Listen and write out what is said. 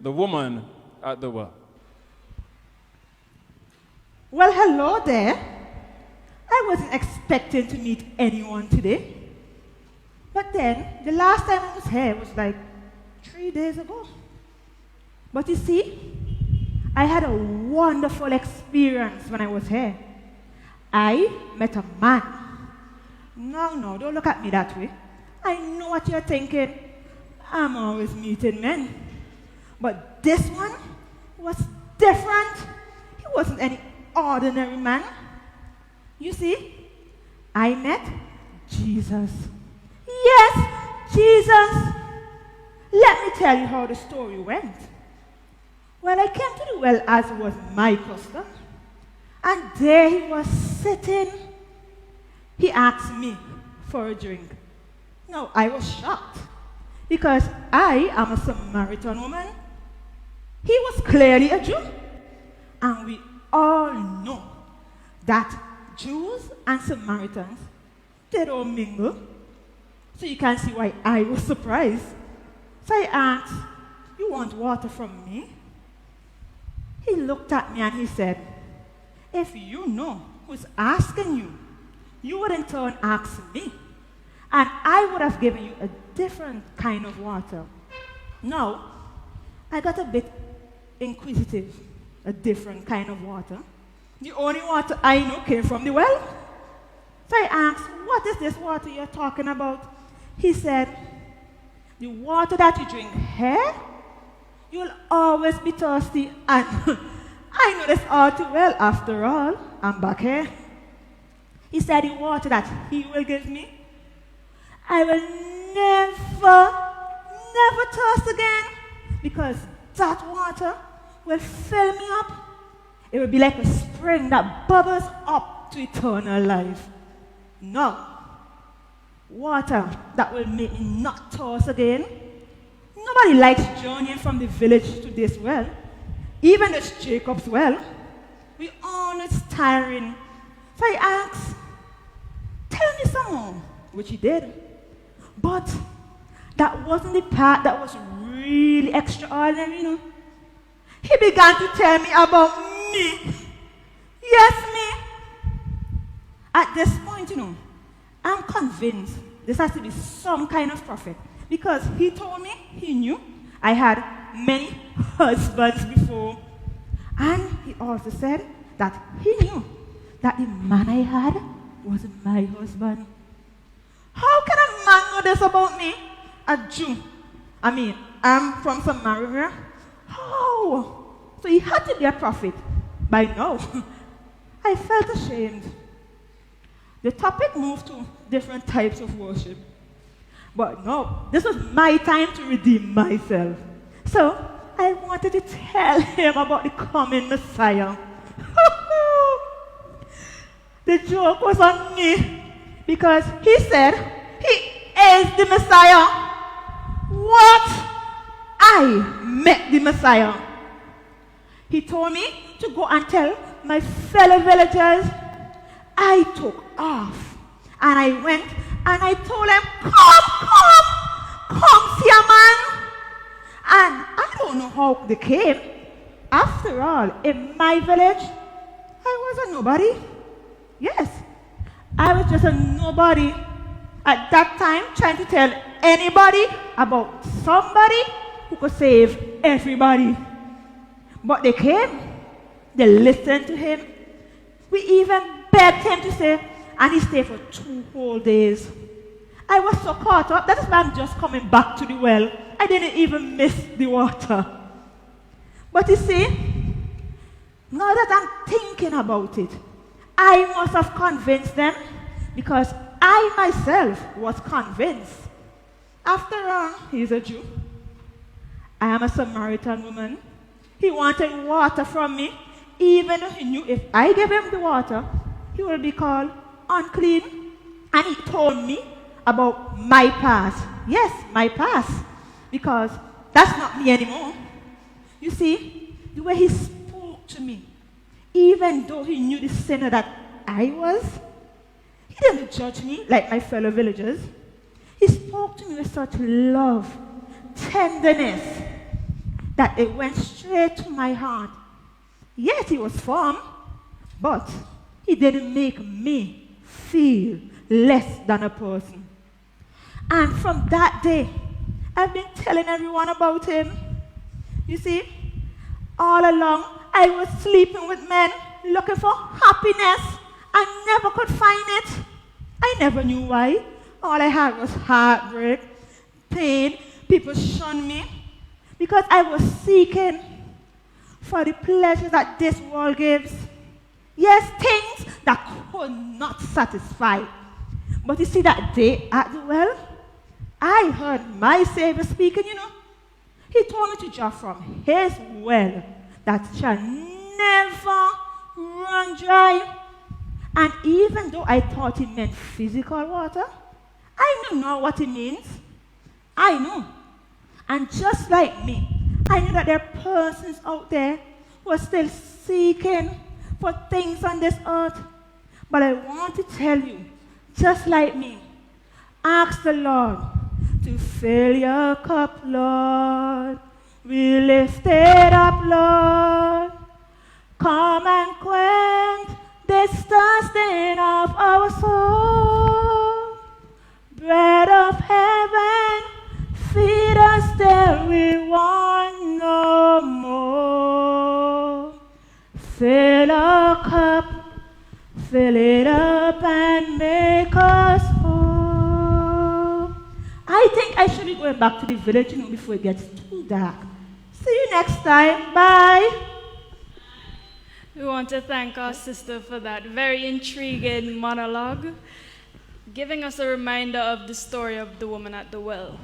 the woman at the well. Well, hello there. I wasn't expecting to meet anyone today. But then, the last time I was here was like 3 days ago. But you see, I had a wonderful experience when I was here. I met a man. No, don't look at me that way. I know what you're thinking. I'm always meeting men. But this one was different. He wasn't any ordinary man. You see, I met Jesus. Yes, Jesus. Let me tell you how the story went. Well, I came to the well as was my custom, and there he was sitting. He asked me for a drink. Now, I was shocked because I am a Samaritan woman. He was clearly a Jew, and we all know that Jews and Samaritans, they don't mingle. So you can see why I was surprised. So I asked, "You want water from me?" He looked at me and he said, "If you know who's asking you, you would in turn ask me, and I would have given you a different kind of water." Now, I got a bit inquisitive, a different kind of water. The only water I know came from the well. So I asked, "What is this water you're talking about?" He said, "The water that you drink here, you'll always be thirsty." And I know this all too well. After all, I'm back here. He said, "The water that he will give me, I will never thirst again, because that water will fill me up. It will be like a spring that bubbles up to eternal life." No. Water that will make me not thirst again. Nobody likes journeying from the village to this well. Even this Jacob's well. We all know it's tiring. So I asked, "Tell me some more," which he did. But that wasn't the part that was really extraordinary, you know. He began to tell me about me. Yes, me. At this point, you know, I'm convinced this has to be some kind of prophet, because he told me he knew I had many husbands before. And he also said that he knew that the man I had was my husband. How can a man know this about me? A Jew. I'm from Samaria. How? So he had to be a prophet by now. I felt ashamed. The topic moved to different types of worship. But no, this was my time to redeem myself. So I wanted to tell him about the coming Messiah. The joke was on me, because he said he is the Messiah. What? I met the Messiah. He told me to go and tell my fellow villagers. I took off, and I went and I told them, come see a man. And I don't know how they came. After all, in my village, I was a nobody. Yes, I was just a nobody at that time, trying to tell anybody about somebody who could save everybody. But they came. They listened to him. We even begged him to stay, and he stayed for 2 whole days. I was so caught up. That is why I'm just coming back to the well. I didn't even miss the water. But you see, now that I'm thinking about it, I must have convinced them, because I myself was convinced. After all, he's a Jew. I am a Samaritan woman. He wanted water from me, even though he knew if I gave him the water, he will be called unclean. And he told me about my past. Yes, my past. Because that's not me anymore. You see, the way he spoke to me, even though he knew the sinner that I was, he didn't judge me like my fellow villagers. He spoke to me with such love, tenderness. that it went straight to my heart. Yes, he was firm, but he didn't make me feel less than a person. And from that day, I've been telling everyone about him. You see, all along, I was sleeping with men, looking for happiness. I never could find it. I never knew why. All I had was heartbreak, pain. People shunned me because I was seeking for the pleasures that this world gives. Yes, things that could not satisfy. But you see, that day at the well, I heard my Savior speaking, He told me to draw from His well that shall never run dry. And even though I thought He meant physical water, I knew not what He means. I know. And just like me, I knew that there are persons out there who are still seeking for things on this earth. But I want to tell you, just like me, ask the Lord to fill your cup, Lord. We lift it up, Lord. Come and quench this thirsting of our soul. Bread of heaven, feed us till we want no more. Fill our cup, fill it up and make us whole. I think I should be going back to the village, before it gets too dark. See you next time. Bye. We want to thank our sister for that very intriguing monologue, giving us a reminder of the story of the woman at the well.